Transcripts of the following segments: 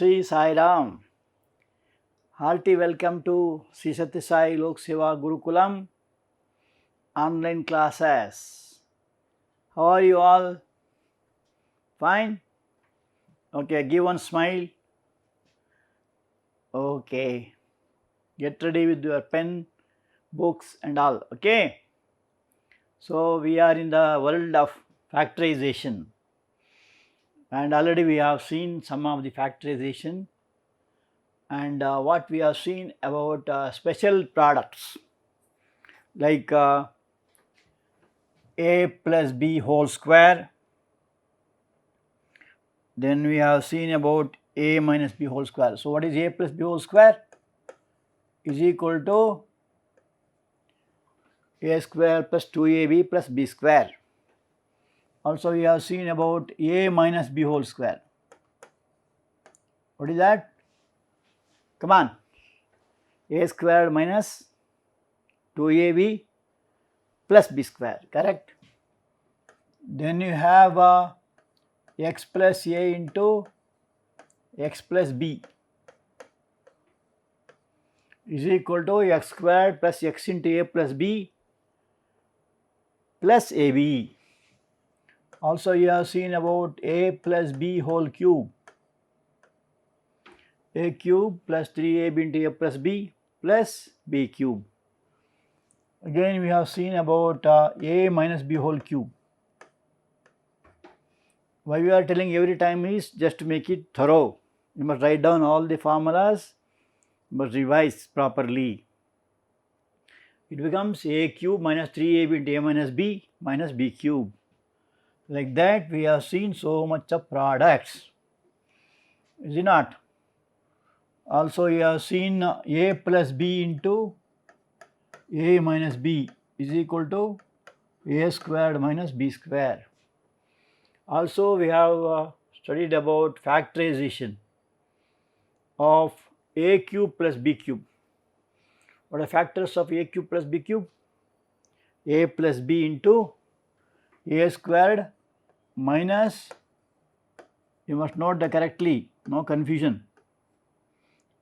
Sri Sai Ram. Hearty welcome to Sri Sathya Sai Lok Seva Gurukulam online classes. How are you all? Fine? Okay, give one smile. Okay. Get ready with your pen, books and all. Okay. So we are in the world of factorization. And already we have seen some of the factorization and what we have seen about special products like a plus b whole square. Then we have seen about a minus b whole square. So what is a plus b whole square? Is equal to a square plus 2ab plus b square. Also we have seen about a minus b whole square. What is that? Come on. A square minus 2ab plus b square, correct? Then you have x plus a into x plus b is equal to x squared plus x into a plus b plus ab. Also you have seen about a plus b whole cube, a cube plus 3ab into a plus b cube. Again we have seen about a minus b whole cube. Why we are telling every time is just to make it thorough. You must write down all the formulas, you must revise properly. It becomes a cube minus 3ab into a minus b cube. Like that we have seen so much of products, is it not? Also you have seen a plus b into a minus b is equal to a squared minus b square. Also we have studied about factorization of a cube plus b cube. What are factors of a cube plus b cube? A plus b into a squared minus, you must note that correctly, no confusion.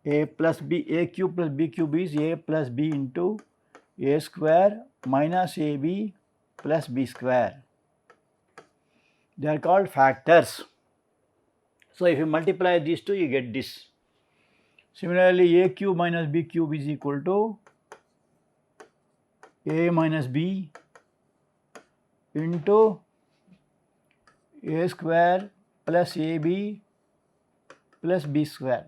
A plus b, a cube plus b cube is a plus b into a square minus ab plus b square. They are called factors. So if you multiply these two, you get this. Similarly, a cube minus b cube is equal to a minus b into a square plus ab plus b square.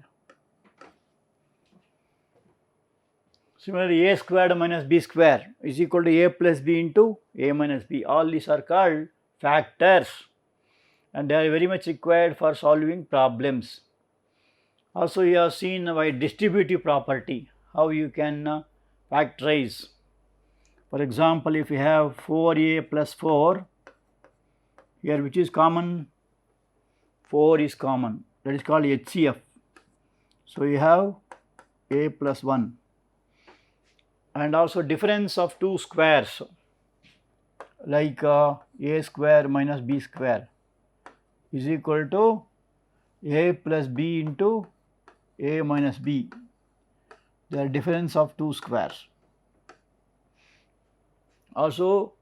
Similarly, a squared minus b square is equal to a plus b into a minus b. All these are called factors and they are very much required for solving problems. Also you have seen by distributive property how you can factorize. For example, if you have 4a plus 4, here which is common? 4 is common, that is called HCF. So you have a plus 1. And also difference of two squares like a square minus b square is equal to a plus b into a minus b. They are difference of two squares. Also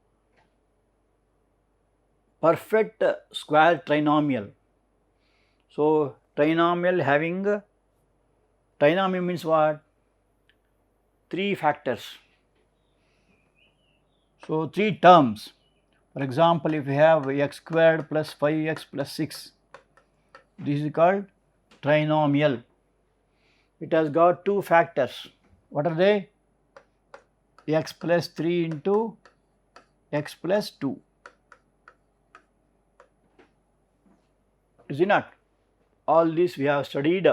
perfect square trinomial. So trinomial having, trinomial means what? 3 factors. So 3 terms. For example, if you have x squared plus 5x plus 6, this is called trinomial. It has got 2 factors. What are they? X plus 3 into x plus 2. Is it not? All this we have studied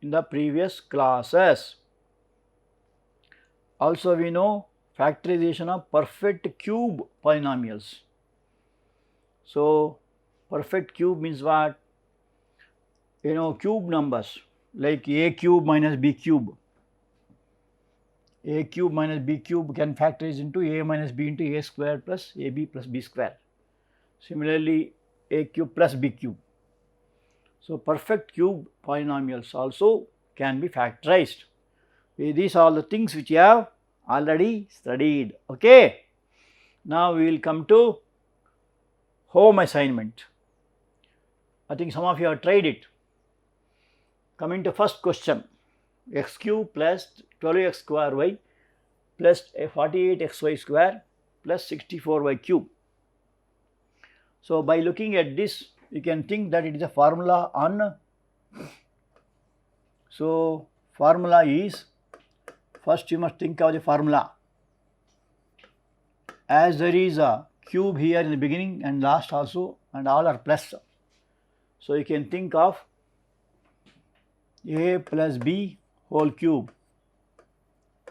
in the previous classes. Also we know factorization of perfect cube polynomials. So perfect cube means what? You know, cube numbers like a cube minus b cube. A cube minus b cube can factorize into a minus b into a square plus ab plus b square. Similarly, a cube plus b cube. So, perfect cube polynomials also can be factorized. These are the things which you have already studied. Okay. Now, we will come to home assignment. I think some of you have tried it. Coming to first question, x cube plus 12x square y plus 48xy square plus 64y cube. So, by looking at this, you can think that it is a formula on. So, formula is, first you must think of the formula. As there is a cube here in the beginning and last also, and all are plus. So, you can think of a plus b whole cube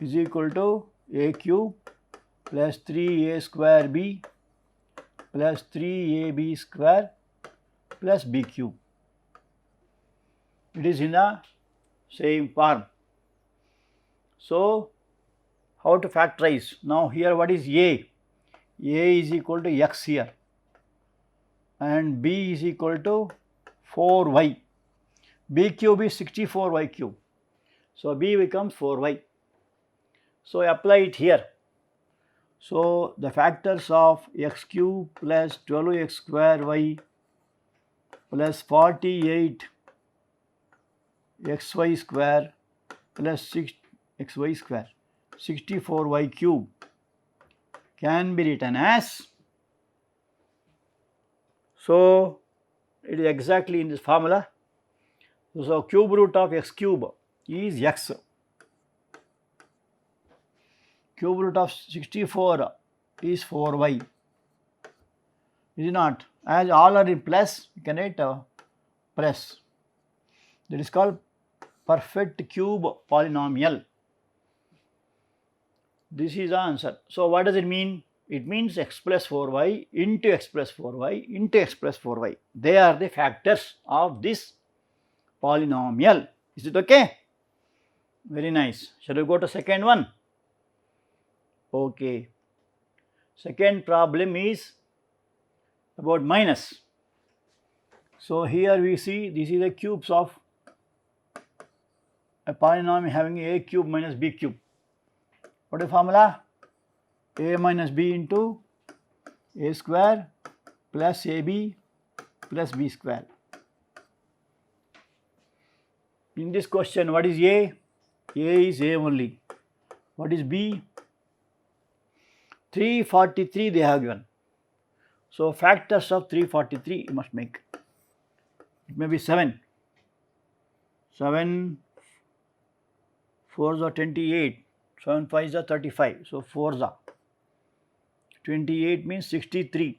is equal to a cube plus 3a square b plus 3ab square plus b cube. It is in the same form. So, how to factorize? Now, here what is a? A is equal to x here and b is equal to 4y. B cube is 64y cube. So, b becomes 4y. So, apply it here. So, the factors of x cube plus 12x square y plus 48 xy square plus 6 xy square 64y cube can be written as, so it is exactly in this formula. So, cube root of x cube is x, cube root of 64 is 4y, is it not? As all are in plus, you can write plus. That is called perfect cube polynomial. This is the answer. So, what does it mean? It means x plus 4y into x plus 4y into x plus 4y. They are the factors of this polynomial. Is it okay? Very nice. Shall we go to second one? Okay. Second problem is about minus. So, here we see this is the cubes of a polynomial having a cube minus b cube. What is the formula? A minus b into a square plus ab plus b square. In this question, what is a? A is a only. What is b? 343 they have given. So, factors of 343 you must make. It may be 7. 7 4s are 28. 7 5s are 35. So, 4s are 28 means 63.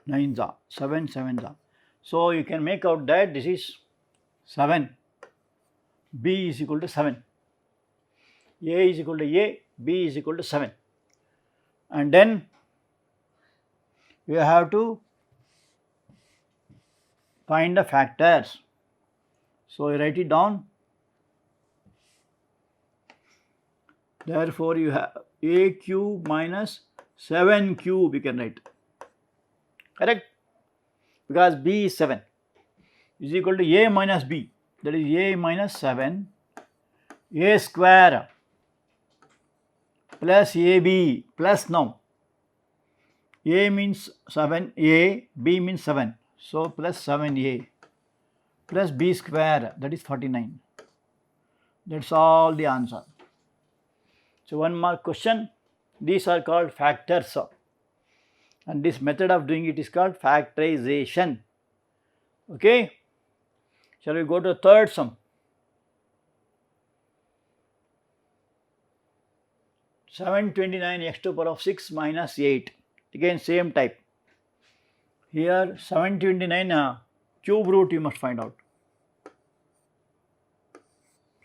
9s are 7 7s are. So, you can make out that this is 7. B is equal to 7. A is equal to A, B is equal to 7. And then you have to find the factors. So, you write it down. Therefore, you have a cube minus 7 cube you can write. Correct? Because b is 7 is equal to a minus b, that is a minus 7 a square plus ab plus, now a means 7a, b means 7. So, plus 7a plus b square, that is 49. That is all the answer. So, one more question. These are called factors, and this method of doing it is called factorization. Okay. Shall we go to third sum? 729 x to the power of 6 minus 8. Again same type. Here 729 cube root you must find out.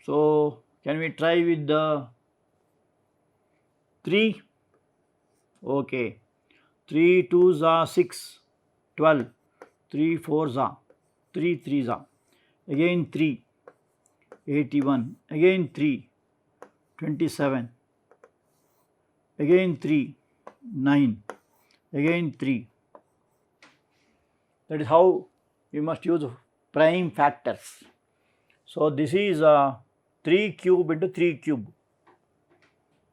So, can we try with the 3? Okay. 3 2s are 6, 12. 3 4s are 3 3s are. Again 3, 81. Again 3, 27. Again 3, 9. Again 3. That is how you must use prime factors. So this is 3 cube into 3 cube.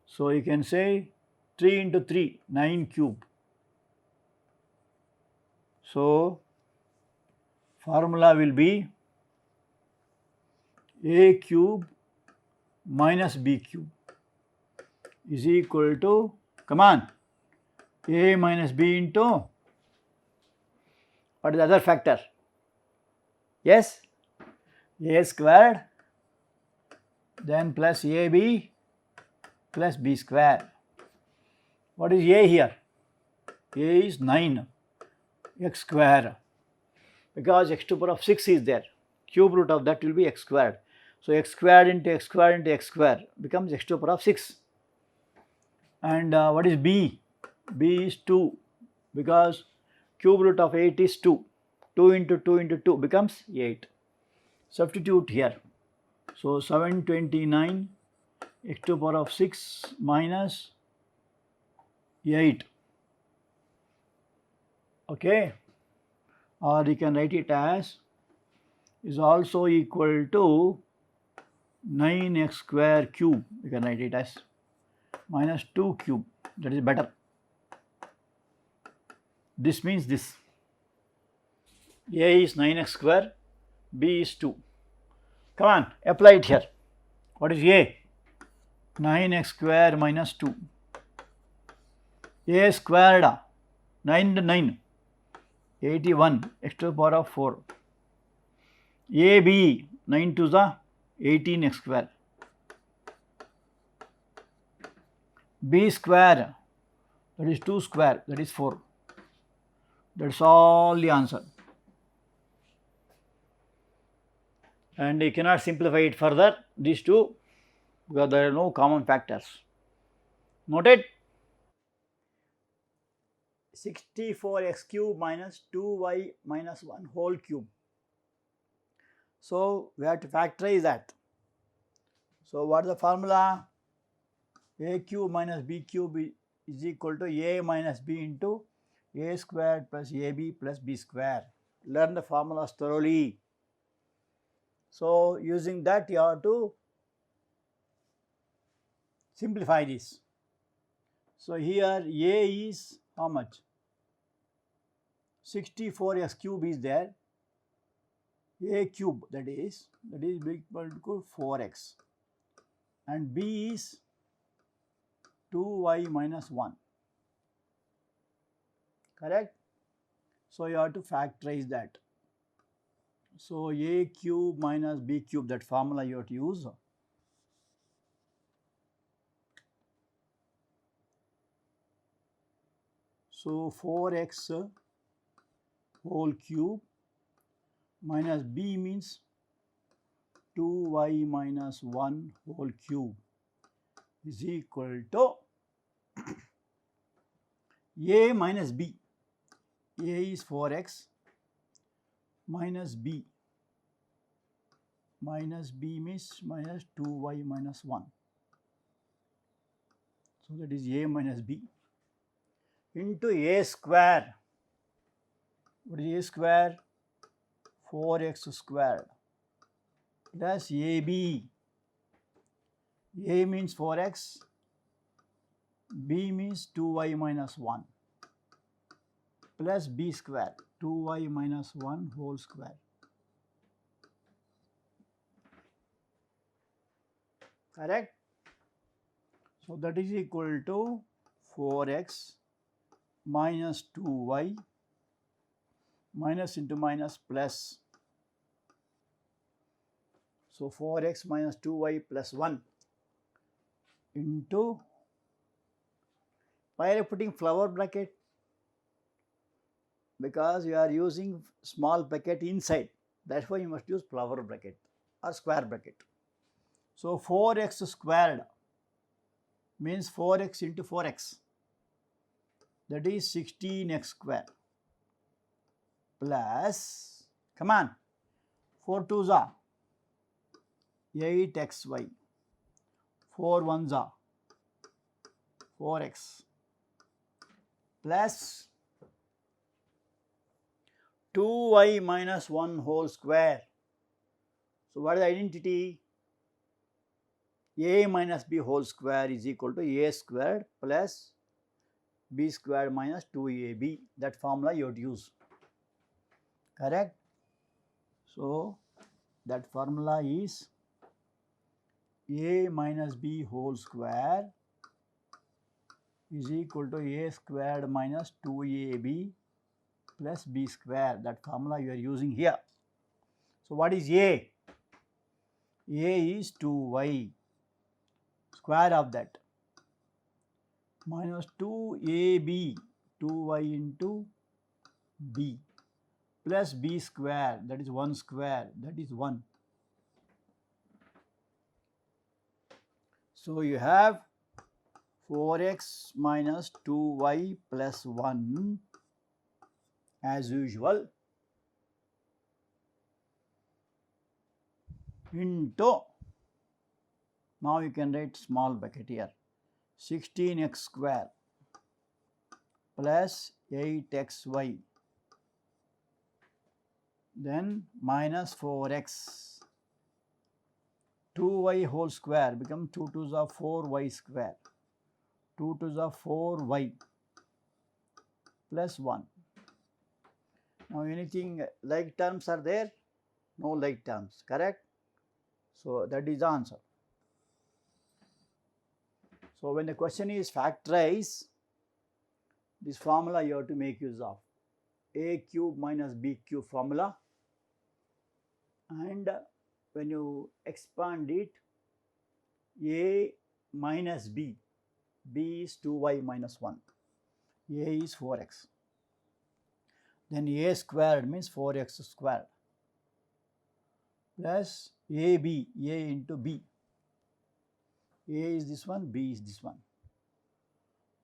So you can say 3 into 3, 9 cube. So formula will be a cube minus b cube is equal to, come on, a minus b into, what is the other factor? Yes, a squared, then plus ab plus b square. What is a here? A is 9 x square, because x to the power of 6 is there. Cube root of that will be x squared. So x squared into x squared into x squared becomes x to the power of 6. And what is b? B is 2, because cube root of 8 is 2. 2 into 2 into 2 becomes 8. Substitute here. So 729 x to the power of 6 minus 8. Okay. Or you can write it as is also equal to 9x square cube. You can write it as minus 2 cube. That is better. This means this. A is 9x square, B is 2. Come on, apply it here. What is A? 9x square minus 2. A squared, 9 into 9, 81, x to the power of 4. AB, 9 to the 18x square. B square, that is 2 square, that is 4. That's all the answer. And you cannot simplify it further, these two, because there are no common factors. Noted? 64x cube minus 2y minus 1 whole cube. So we have to factorize that. So what is the formula? A cube minus b cube is equal to a minus b into a squared plus ab plus b square. Learn the formulas thoroughly. So using that you have to simplify this. So here a is how much? 64x cube is there. A cube that is equal to 4x, and b is 2y minus 1. Correct? So you have to factorize that. So a cube minus b cube, that formula you have to use. So 4x whole cube minus b means 2y minus 1 whole cube is equal to a minus b. A is 4x minus b. Minus b means minus 2y minus 1. So that is a minus b into a square. What is a square? 4x squared plus ab. A means 4x, b means 2y minus 1 plus b square, 2y minus 1 whole square. Correct? So that is equal to 4x minus 2y minus into minus plus. So 4x minus 2y plus 1 into, why are you putting flower bracket? Because you are using small bracket inside. That's why you must use flower bracket or square bracket. So 4x squared means 4x into 4x, that is 16x square plus, come on, 4 2s are 8xy, 4 1s are 4x plus 2y minus 1 whole square. So, what is the identity? A minus b whole square is equal to a squared plus b squared minus 2ab. That formula you have to use. Correct? So, that formula is a minus b whole square is equal to a squared minus 2ab plus b square. That formula you are using here. So, what is a? A is 2y, square of that, minus 2ab, 2y into b, plus b square, that is 1 square, that is 1. So, you have 4x minus 2y plus 1 as usual into, now you can write small bracket here, 16x square plus 8xy, then minus 4x, 2y whole square become 2 to the 4y square, 2 to the 4y plus 1. Now, anything like terms are there? No like terms, correct? So, that is the answer. So, when the question is factorize, this formula you have to make use of a cube minus b cube formula, and when you expand it, a minus b, b is 2y minus 1, a is 4x, then a squared means 4x squared plus ab, a into b, a is this one, b is this one,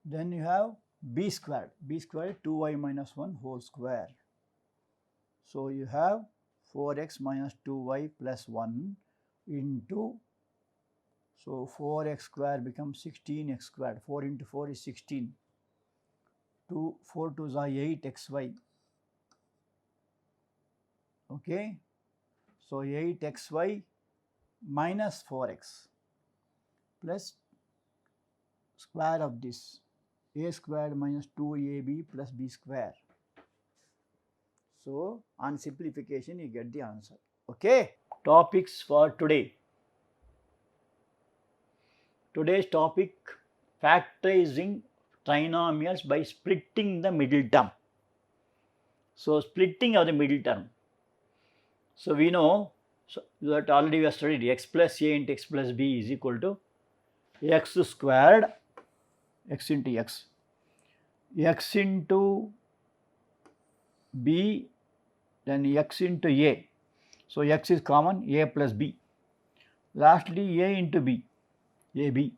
then you have b squared 2y minus 1 whole square. So, you have 4x minus 2y plus 1 into, so 4x square becomes 16x squared, 4 into 4 is 16, 4 to the 8xy, okay. So, 8xy minus 4x plus square of this, a squared minus 2ab plus b square. So, on simplification you get the answer. Okay. Topics for today. Today's topic, factorizing trinomials by splitting the middle term. So, splitting of the middle term. So, we know that already we have studied x plus a into x plus b is equal to x squared, x into x, x into b, then x into a. So, x is common, a plus b. Lastly, a into b, ab.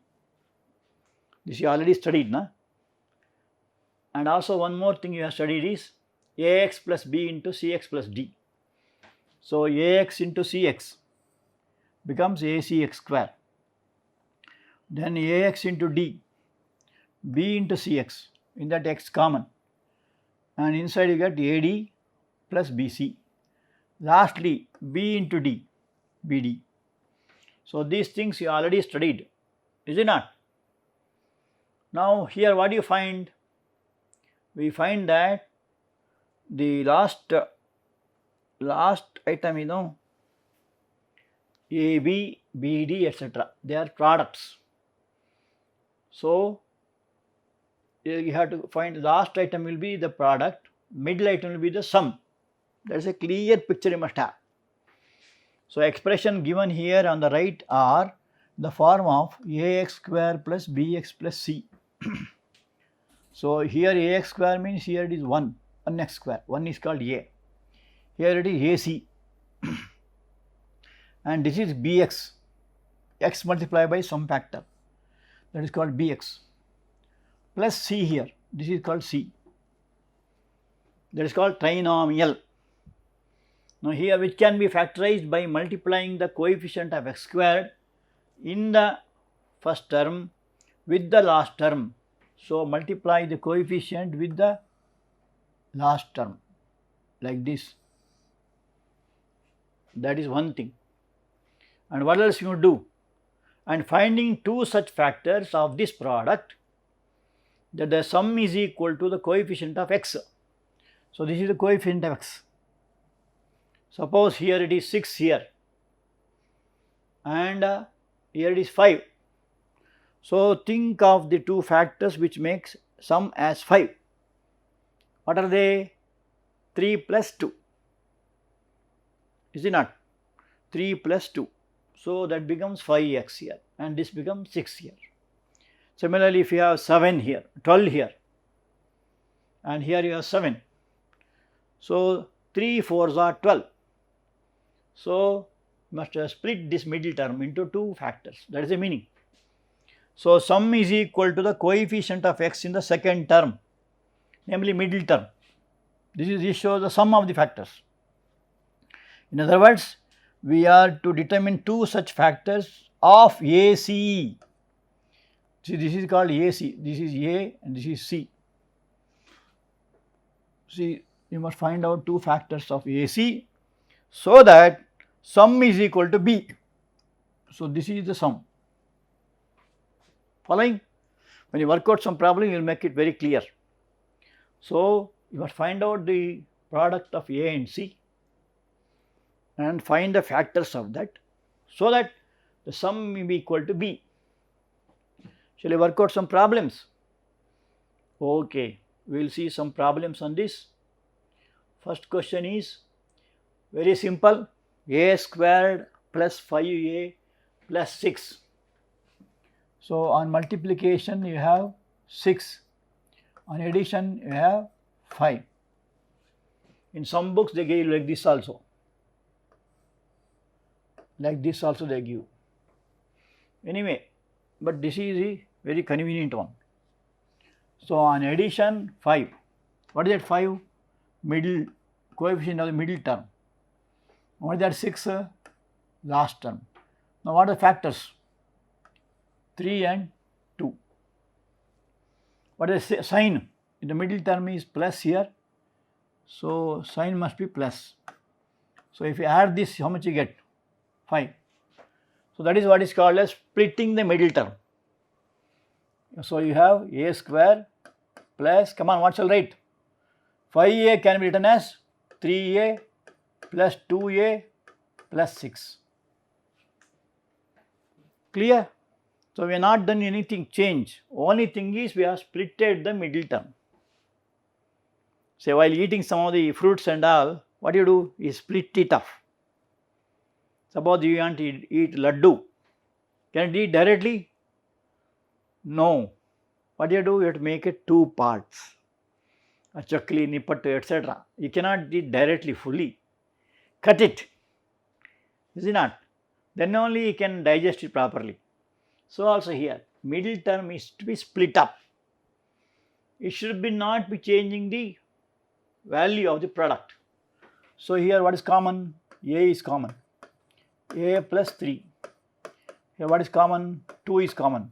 This you already studied, na? And also one more thing you have studied is ax plus b into cx plus d. So, ax into cx becomes acx square. Then ax into d, b into cx, in that x common, and inside you get ad plus bc. Lastly, b into d, bd. So, these things you already studied, is it not? Now, here what do you find? We find that the last item, you know, AB, BD, etc. They are products. So, you have to find last item will be the product, middle item will be the sum. That is a clear picture you must have. So, expression given here on the right are the form of ax square plus bx plus c. So, here ax square means here it is 1x square, 1 is called a. Here it is ac and this is bx, x multiplied by some factor, that is called bx, plus c here, this is called c, that is called trinomial. Now, here which can be factorized by multiplying the coefficient of x squared in the first term with the last term. So, multiply the coefficient with the last term, like this. That is one thing. And what else you do? And finding two such factors of this product, that the sum is equal to the coefficient of x. So, this is the coefficient of x. Suppose here it is 6 here, and here it is 5. So, think of the two factors which makes sum as 5. What are they? 3 plus 2. Is it not? 3 plus 2. So, that becomes 5x here, and this becomes 6 here. Similarly, if you have 7 here, 12 here, and here you have 7. So, 3 4s are 12. So, you must split this middle term into two factors. That is the meaning. So, sum is equal to the coefficient of x in the second term, namely middle term. This shows the sum of the factors. In other words, we are to determine two such factors of AC. See, this is called AC. This is A and this is C. See, you must find out two factors of AC so that sum is equal to B. So, this is the sum. Following? When you work out some problem, you will make it very clear. So, you must find out the product of A and C and find the factors of that, so that the sum may be equal to B. Shall we work out some problems? Okay, we will see some problems on this. First question is very simple: a squared plus 5a plus 6. So, on multiplication you have 6, on addition you have 5. In some books they give like this also. Like this also they give. Anyway, but this is a very convenient one. So, on addition 5. What is that 5? Middle coefficient of the middle term. What is that 6? Last term. Now, what are the factors? 3 and 2. What is the sign? In the middle term is plus here. So, sign must be plus. So, if you add this, how much you get? 5. So, that is what is called as splitting the middle term. So, you have a square plus, come on, what shall I write? 5a can be written as 3a plus 2a plus 6. Clear? So, we have not done anything change. Only thing is we have splitted the middle term. Say while eating some of the fruits and all, what you do is split it off. Suppose you want to eat laddu. Can you eat directly? No. What do? You have to make it two parts. A chakli, nipattu, etc. You cannot eat directly fully. Cut it. Is it not? Then only you can digest it properly. So, also here middle term is to be split up. It should be not be changing the value of the product. So, here what is common? A is common. A plus 3. Here what is common? 2 is common.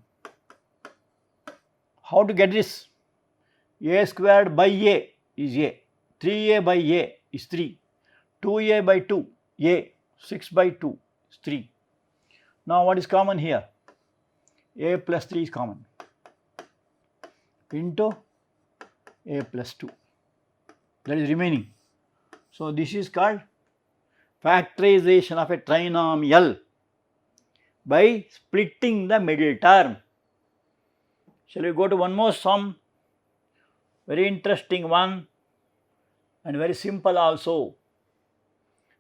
How to get this? A squared by A is A. 3a by A is 3. 2a by 2, A. 6 by 2 is 3. Now, what is common here? A plus 3 is common into A plus 2, that is remaining. So, this is called factorization of a trinomial by splitting the middle term. Shall we go to one more sum? Very interesting one and very simple also.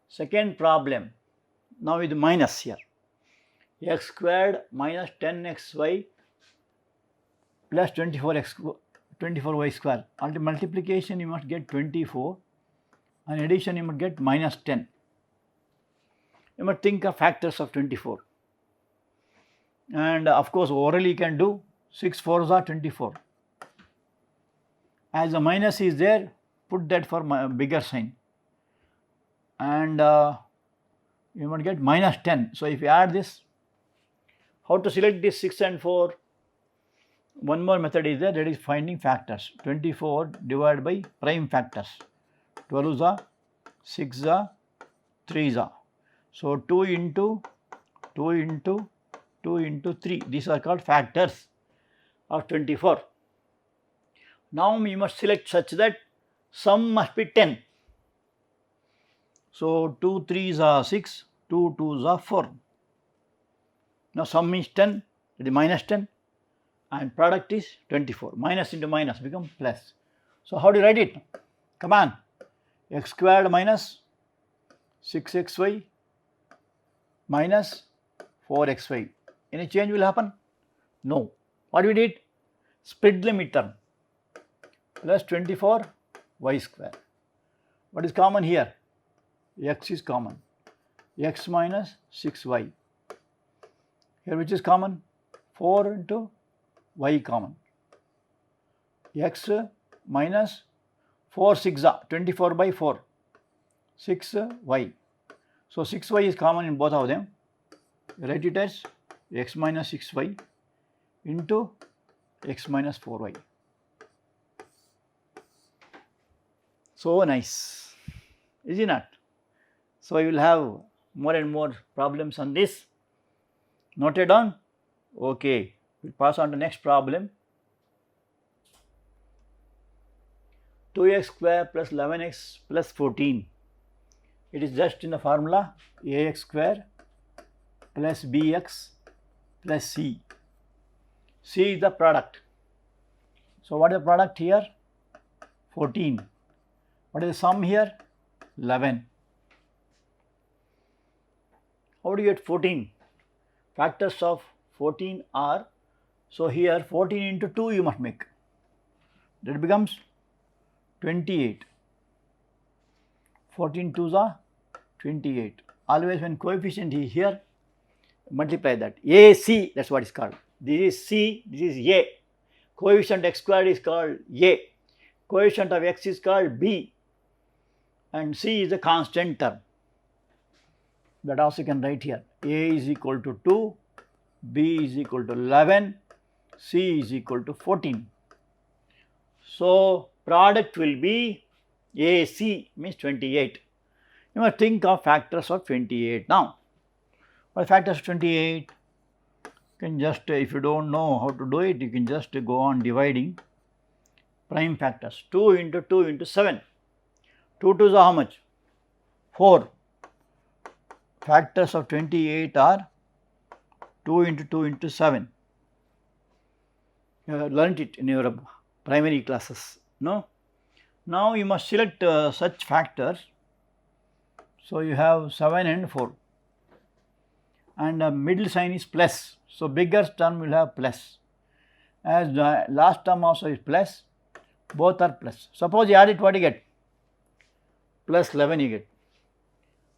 Second problem, now with minus here. X squared minus 10xy plus 24y square. On the multiplication you must get 24, on addition you must get minus 10. You must think of factors of 24, and of course orally you can do 6 4s are 24. As the minus is there, put that for bigger sign, and you must get minus 10. So, if you add this, how to select this 6 and 4? One more method is there, that is finding factors. 24 divided by prime factors. 12s are 6 are 3 are. So 2 into 2 into 2 into 3, these are called factors of 24. Now we must select such that sum must be 10. So 2 3s are 6, 2 2s are 4. Now sum is 10, it is minus 10 and product is 24. Minus into minus become plus. So how do you write it? Come on, x squared minus 6xy minus 4xy. Any change will happen? No. What we did? Split the midterm. Plus 24 y square. What is common here? X is common. X minus 6y. Here which is common? 4 into y common. X minus 4 6 24 by 4. 6y. So 6y is common in both of them. Write it as x minus 6y into x minus 4y. So nice, is it not? So you will have more and more problems on this. Noted down? Okay, we'll pass on to next problem. 2x square plus 11x plus 14. It is just in the formula ax square plus bx plus c. C is the product. So what is the product here? 14. What is the sum here? 11. How do you get 14? Factors of 14 are, so here 14 into 2 you must make. That becomes 28. 14 2s are 28. Always when coefficient is here, multiply that. AC, that is what is called. This is C, this is A. Coefficient x squared is called A. Coefficient of x is called B. And C is a constant term. That also you can write here. A is equal to 2, B is equal to 11, C is equal to 14. So product will be AC, means 28. You must think of factors of 28 now. What factors of 28? You can just, if you don't know how to do it, you can just go on dividing prime factors. 2 into 2 into 7. 2 2s are how much? 4. Factors of 28 are 2 into 2 into 7. You have learnt it in your primary classes, no? Now you must select such factors. So you have 7 and 4. And the middle sign is plus. So bigger term will have plus. As the last term also is plus, both are plus. Suppose you add it, what you get? Plus 11 you get.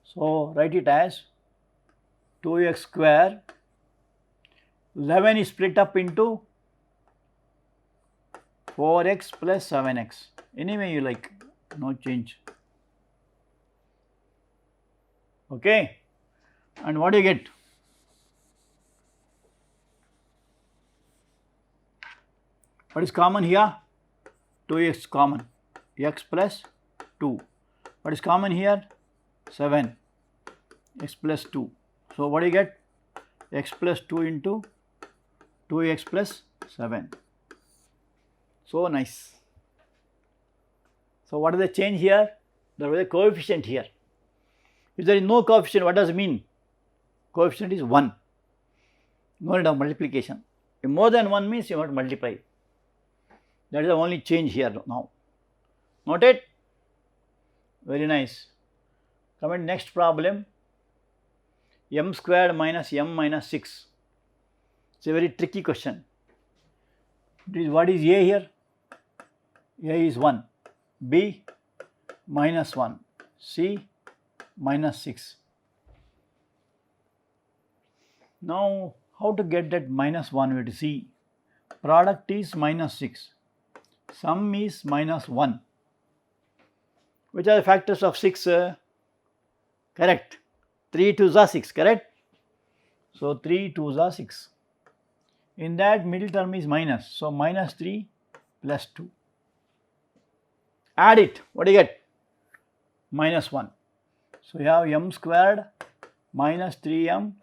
So write it as 2x square. 11 is split up into 4x plus 7x. Anyway you like, no change. Okay. And what do you get? What is common here? 2x common. X plus 2. What is common here? 7. X plus 2. So what do you get? X plus 2 into 2x plus 7. So nice. So what is the change here? There is a coefficient here. If there is no coefficient, what does it mean? Coefficient is 1. No need of multiplication. If more than 1 means you have to multiply. That is the only change here now. Noted? Very nice. Come in next problem. M squared minus m minus 6. It's a very tricky question. What is A here? A is 1. B minus 1. C minus 6. Now how to get that minus 1? We have to see. Product is minus 6. Sum is minus 1. Which are the factors of 6? Correct. 3 2s are 6, correct? So 3 2s are 6. In that middle term is minus. So minus 3 plus 2. Add it. What do you get? minus 1. So you have m squared minus 3m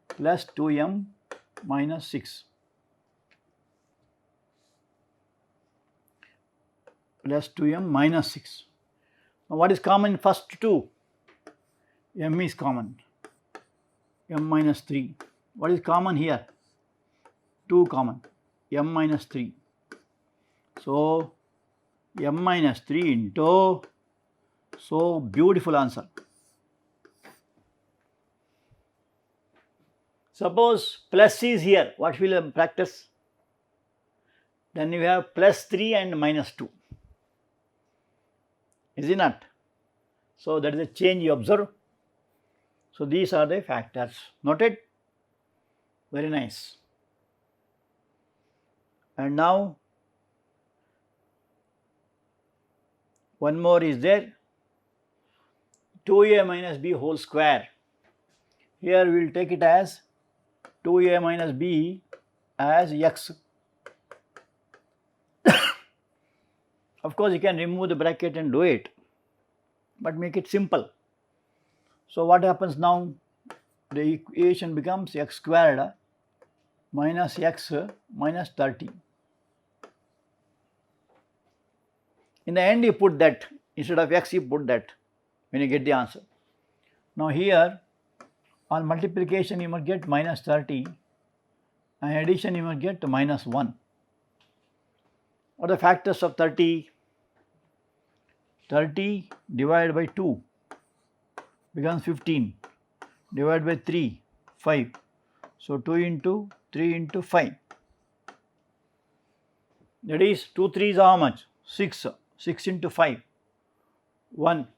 plus 2m minus 6 plus 2m minus 6. Now what is common in first two? M is common, m minus 3. What is common here? 2 common, m minus 3. So m minus 3 into, so beautiful answer. Suppose plus is here, what will you practice? Then you have plus 3 and minus 2. Is it not? So that is a change you observe. So these are the factors. Noted? Very nice. And now one more is there, 2a minus b whole square. Here we will take it as 2a minus b as x. Of course, you can remove the bracket and do it, but make it simple. So what happens now? The equation becomes x squared minus x minus 30. In the end you put that, instead of x you put that when you get the answer. Now here on multiplication you must get minus 30 and addition you must get minus 1. What are the factors of 30? 30 divided by 2 becomes 15, divided by 3, 5. So 2 into 3 into 5. That is 2 3s are how much? 6. 6 into 5, 1.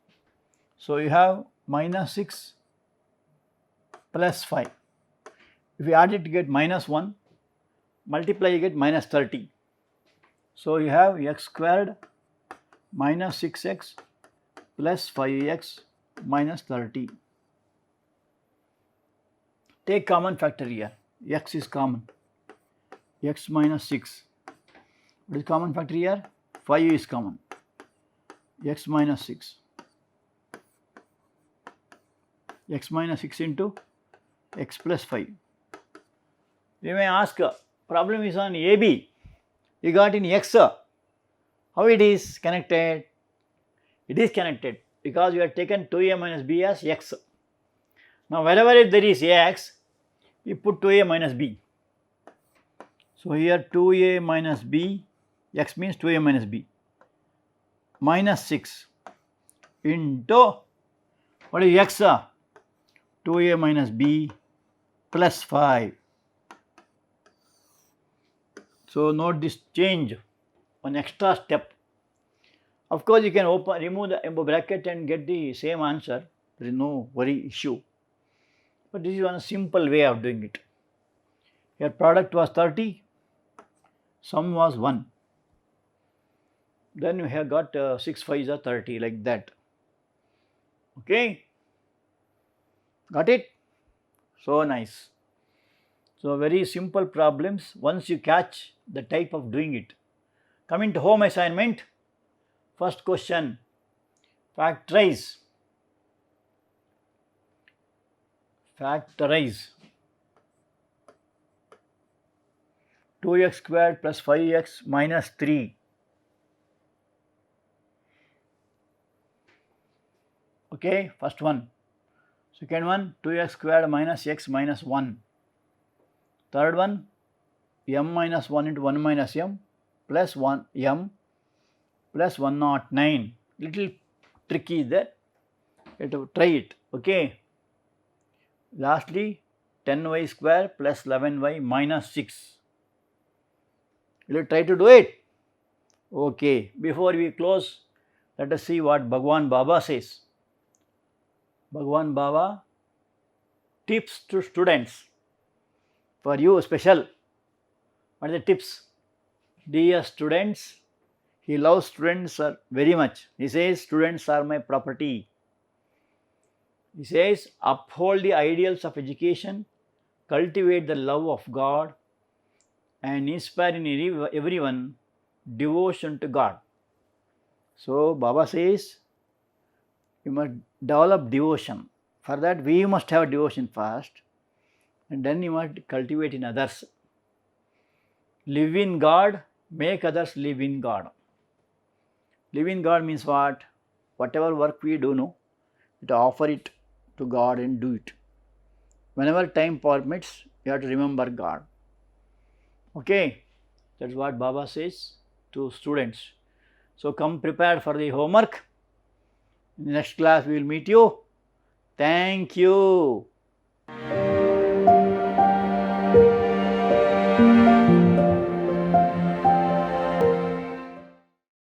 So you have minus 6 plus 5. If you add it, you get minus 1. Multiply, you get minus 30. So you have x squared minus 6x plus 5x minus 30. Take common factor here. X is common. X minus 6. What is common factor here? 5 is common. X minus 6. X minus 6 into x plus 5. You may ask, problem is on AB. You got in x. How it is connected? It is connected because you have taken 2a minus b as x. Now wherever there is x, we put 2a minus b. So here 2a minus b, x means 2a minus b, minus 6 into, what is x? 2a minus b plus 5. So note this change, one extra step. Of course, you can remove the bracket and get the same answer. There is no worry issue. But this is one simple way of doing it. Your product was 30, sum was 1. Then you have got 6 5s are 30, like that. Okay? Got it? So nice. So very simple problems once you catch the type of doing it. Coming to home assignment, first question, factorize. Factorize 2x squared plus 5x minus 3. Okay, first one. Second one, 2x squared minus x minus 1. Third one, m minus 1 into 1 minus m plus 1 m plus 109. Little tricky there. You have to try it. Okay. Lastly, 10y square plus 11y minus 6. Will you try to do it? Okay. Before we close, let us see what Bhagwan Baba says. Bhagwan Baba tips to students. For you special. What are the tips? Dear students, he loves students very much. He says, students are my property. He says, uphold the ideals of education, cultivate the love of God, and inspire in everyone devotion to God. So, Baba says, You must develop devotion. For that, we must have devotion first, and then you must cultivate in others. Live in God, make others live in God. Live in God means what? Whatever work we do, no, to offer it to God and do it. Whenever time permits, you have to remember God. Okay, that's what Baba says to students. So come prepared for the homework. In the next class, we will meet you. Thank you.